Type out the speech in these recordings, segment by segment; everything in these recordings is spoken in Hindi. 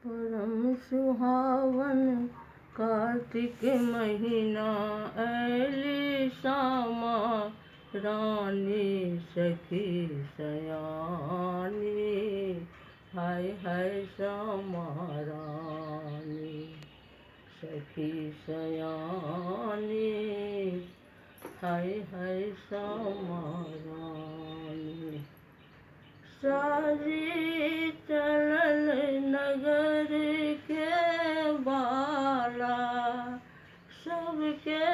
परम सुहावन कार्तिक महीना, ऐली श्यामा रानी सखी सयानी। हाय हाय श्यामा रानी सखी सयानी, हाय हाय श्यामा रानी। साजी चलल नगर के बाला, सबके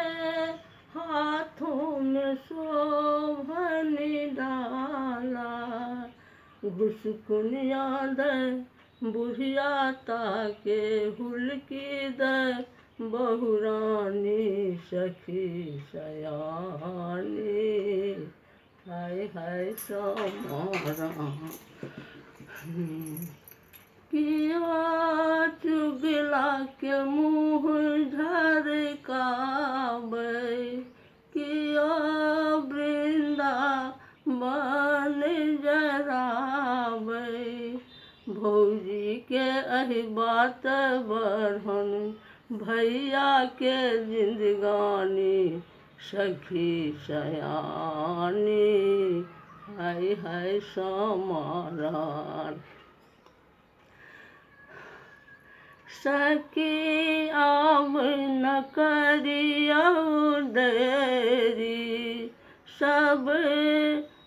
हाथों में शोभन डाला। घुसकुनिया दे बुढ़िया ताके, हुलकी दे बहुरानी सखी सयानी। हाय हाय श्यामा रानी। किया चुगला के मुँह झरकावे, किया वृंदावन जरावे। भौजी के अहि बात बढ़न, भैया के जिंदगानी सखी सयानी। हाय हाय श्यामा रानी। सखी आव न करियो देरी, सब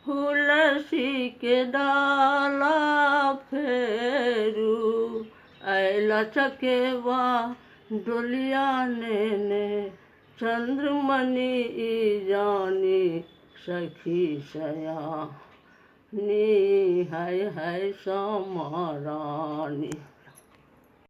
हुलसी के डाला फेरू। ऐला चकेवा डोलिया नेने, चंद्रमणि जानी सखी सयानी। हाय हाय श्यामा रानी।